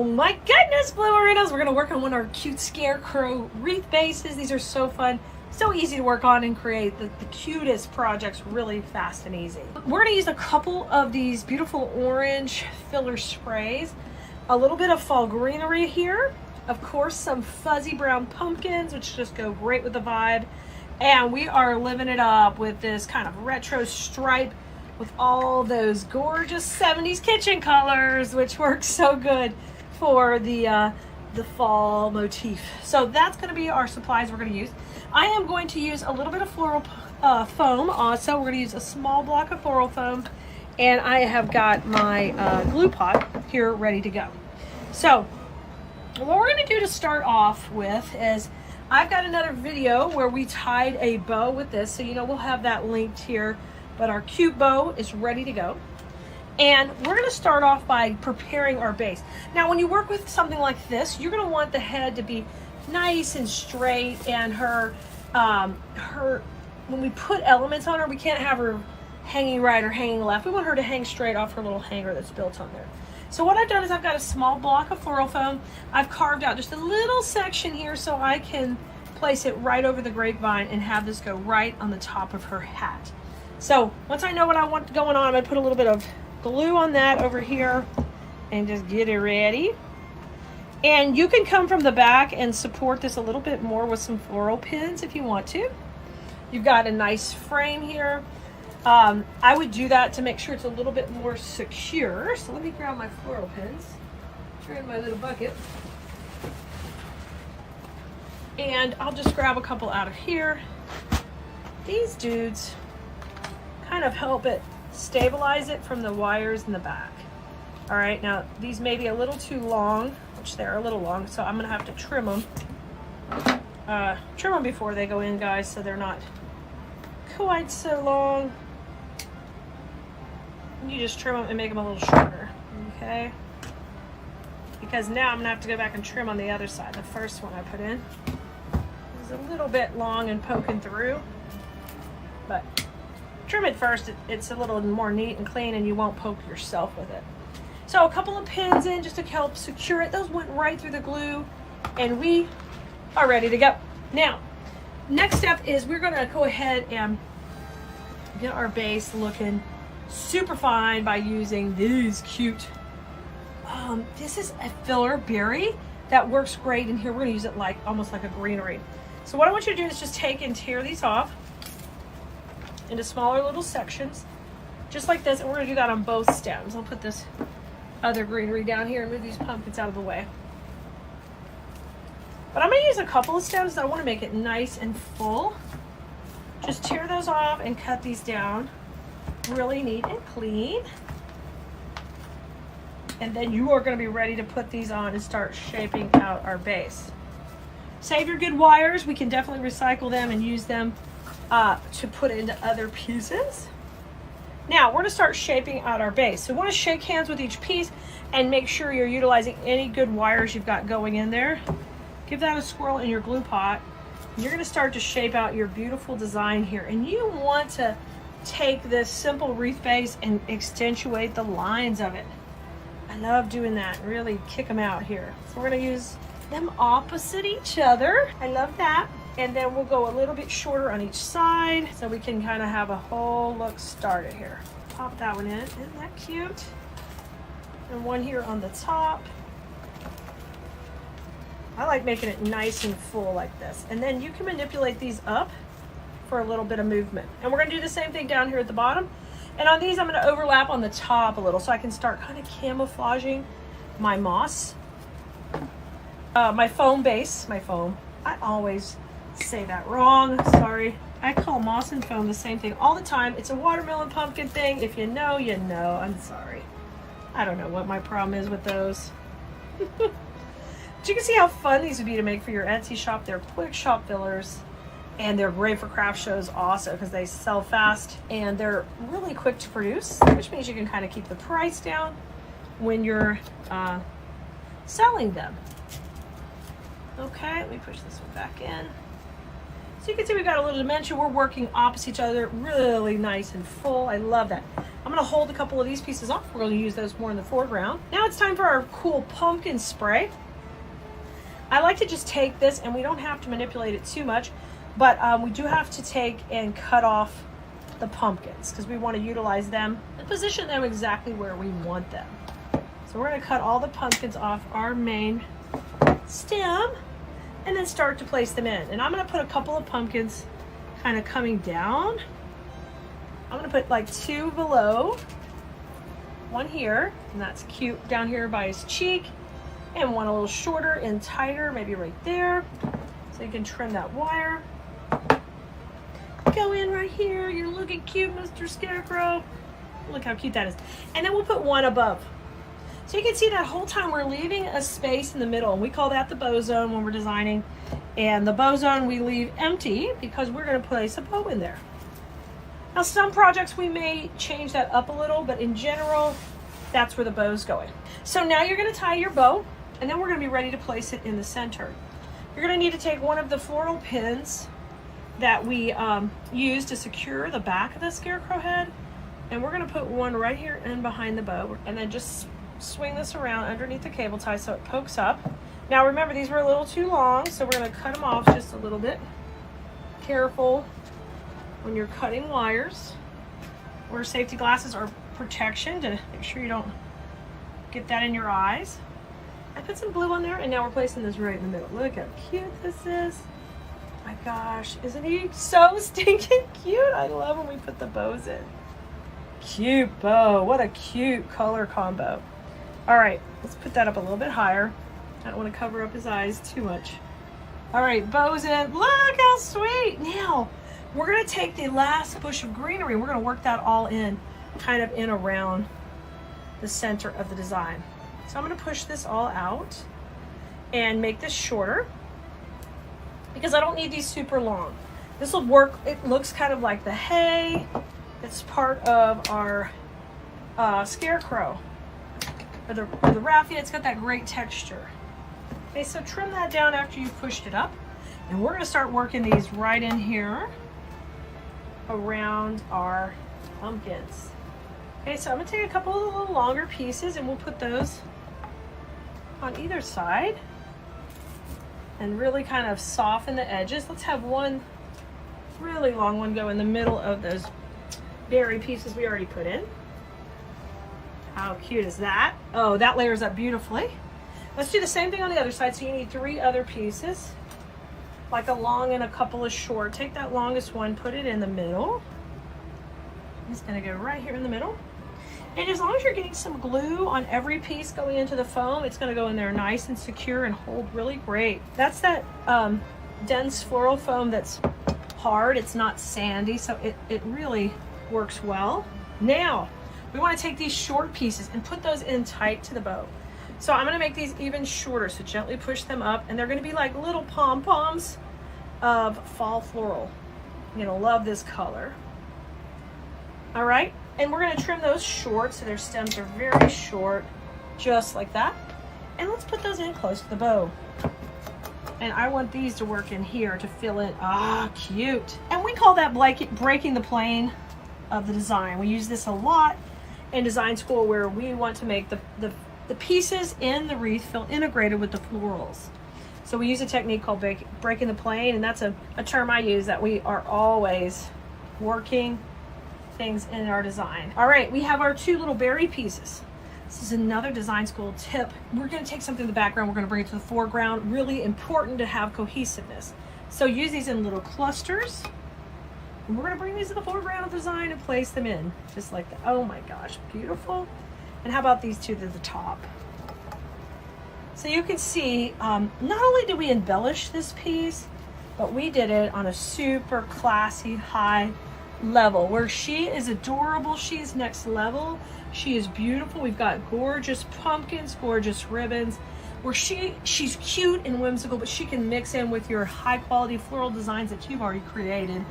Oh my goodness, Blue Arenas. We're going to work on one of our cute scarecrow wreath bases. These are so fun, so easy to work on and create the cutest projects really fast and easy. We're going to use a couple of these beautiful orange filler sprays, a little bit of fall greenery here, of course some fuzzy brown pumpkins, which just go great with the vibe, and we are living it up with this kind of retro stripe with all those gorgeous 70s kitchen colors, which works so good for the fall motif. So that's going to be our supplies we're going to use. I am going to use a little bit of floral foam also. We're going to use a small block of floral foam, and I have got my glue pot here ready to go. So what we're going to do to start off with is I've got another video where we tied a bow with this, so we'll have that linked here, but our cute bow is ready to go. And we're going to start off by preparing our base. Now when you work with something like this, you're going to want the head to be nice and straight, and her when we put elements on her, we can't have her hanging right or hanging left. We want her to hang straight off her little hanger that's built on there. So what I've done is I've got a small block of floral foam. I've carved out just a little section here so I can place it right over the grapevine and have this go right on the top of her hat. So once I know what I want going on, I'm going to put a little bit of glue on that over here and just get it ready. And you can come from the back and support this a little bit more with some floral pins if you want to. You've got a nice frame here. I would do that to make sure it's a little bit more secure. So let me grab my floral pins. They're in my little bucket. And I'll just grab a couple out of here. These dudes kind of help it stabilize it from the wires in the back. All right, now these may be a little too long, which they're a little long, so I'm gonna have to trim them. Trim them before they go in, guys, so they're not quite so long. You just trim them and make them a little shorter, okay? Because now I'm gonna have to go back and trim on the other side. The first one I put in is a little bit long and poking through, but trim it first. It's a little more neat and clean, and you won't poke yourself with it. So a couple of pins in just to help secure it. Those went right through the glue, and we are ready to go. Now, next step is we're gonna go ahead and get our base looking super fine by using these cute, this is a filler berry that works great in here. We're gonna use it like almost like a greenery. So what I want you to do is just take and tear these off into smaller little sections, just like this, and we're gonna do that on both stems. I'll put this other greenery down here and move these pumpkins out of the way. But I'm gonna use a couple of stems that I wanna make it nice and full. Just tear those off and cut these down really neat and clean. And then you are gonna be ready to put these on and start shaping out our base. Save your good wires. We can definitely recycle them and use them to put into other pieces. Now we're gonna start shaping out our base. So we wanna shake hands with each piece and make sure you're utilizing any good wires you've got going in there. Give that a swirl in your glue pot. You're gonna start to shape out your beautiful design here. And you want to take this simple wreath base and accentuate the lines of it. I love doing that, really kick them out here. So we're gonna use them opposite each other. I love that. And then we'll go a little bit shorter on each side so we can kind of have a whole look started here. Pop that one in, isn't that cute? And one here on the top. I like making it nice and full like this. And then you can manipulate these up for a little bit of movement. And we're gonna do the same thing down here at the bottom. And on these, I'm gonna overlap on the top a little so I can start kind of camouflaging my moss. My foam base, I always say that wrong, sorry. I call moss and foam the same thing all the time. It's a watermelon pumpkin thing. If you know, you know. I'm sorry. I don't know what my problem is with those. But you can see how fun these would be to make for your Etsy shop. They're quick shop fillers, and they're great for craft shows also because they sell fast and they're really quick to produce, which means you can kind of keep the price down when you're selling them. Okay, let me push this one back in. So you can see we've got a little dimension. We're working opposite each other, really nice and full. I love that. I'm gonna hold a couple of these pieces off. We're gonna use those more in the foreground. Now it's time for our cool pumpkin spray. I like to just take this, and we don't have to manipulate it too much, but we do have to take and cut off the pumpkins because we want to utilize them and position them exactly where we want them. So we're going to cut all the pumpkins off our main stem and then start to place them in. And I'm going to put a couple of pumpkins kind of coming down. I'm going to put like 2 below, one here, and that's cute down here by his cheek, and one a little shorter and tighter, maybe right there. So you can trim that wire. Go in right here. You're looking cute, Mr. Scarecrow. Look how cute that is. And then we'll put one above. So you can see that whole time we're leaving a space in the middle. And we call that the bow zone when we're designing. And the bow zone we leave empty because we're going to place a bow in there. Now some projects we may change that up a little, but in general, that's where the bow's going. So now you're going to tie your bow. And then we're going to be ready to place it in the center. You're going to need to take one of the floral pins that we use to secure the back of the scarecrow head, and we're going to put one right here in behind the bow, and then just swing this around underneath the cable tie so it pokes up. Now remember, these were a little too long, so we're going to cut them off just a little bit. Careful when you're cutting wires. Wear safety glasses or protection to make sure you don't get that in your eyes. I put some glue on there, and now we're placing this right in the middle. Look how cute this is. My gosh, isn't he so stinking cute? I love when we put the bows in. Cute bow. What a cute color combo. All right, let's put that up a little bit higher. I don't want to cover up his eyes too much. All right, bows in. Look how sweet. Now, we're going to take the last bush of greenery, and we're going to work that all in, kind of in around the center of the design. So I'm going to push this all out and make this shorter because I don't need these super long. This will work. It looks kind of like the hay. It's part of our scarecrow or the raffia. It's got that great texture. Okay, so trim that down after you've pushed it up. And we're going to start working these right in here around our pumpkins. Okay, so I'm going to take a couple of the little longer pieces and we'll put those on either side and really kind of soften the edges. Let's have one really long one go in the middle of those berry pieces we already put in. How cute is that? Oh, that layers up beautifully. Let's do the same thing on the other side. So you need 3 other pieces, like a long and a couple of short. Take that longest one, put it in the middle. It's gonna go right here in the middle. And as long as you're getting some glue on every piece going into the foam, it's gonna go in there nice and secure and hold really great. That's that dense floral foam that's hard, it's not sandy, so it really works well. Now, we wanna take these short pieces and put those in tight to the bow. So I'm gonna make these even shorter, so gently push them up, and they're gonna be like little pom-poms of fall floral. You're gonna love this color. All right, and we're gonna trim those short so their stems are very short, just like that. And let's put those in close to the bow. And I want these to work in here to fill in. Ah, cute. And we call that breaking the plane of the design. We use this a lot in design school where we want to make the pieces in the wreath feel integrated with the florals. So we use a technique called breaking the plane, and that's a term I use, that we are always working things in our design. All right, we have our 2 little berry pieces. This is another design school tip. We're going to take something in the background, we're going to bring it to the foreground. Really important to have cohesiveness. So use these in little clusters. And we're going to bring these to the foreground of the design and place them in just like that. Oh my gosh, beautiful. And how about these 2 to the top? So you can see, not only did we embellish this piece, but we did it on a super classy, high level where she is adorable. She's next level. She is beautiful. We've got gorgeous pumpkins, gorgeous ribbons, where she's cute and whimsical, but she can mix in with your high quality floral designs that you've already created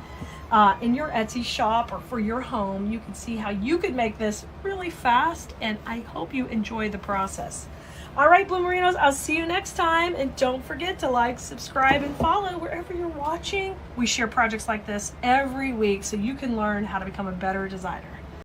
in your Etsy shop or for your home. You can see how you could make this really fast, and I hope you enjoy the process. All right, Bloomerinos, I'll see you next time. And don't forget to like, subscribe, and follow wherever you're watching. We share projects like this every week so you can learn how to become a better designer.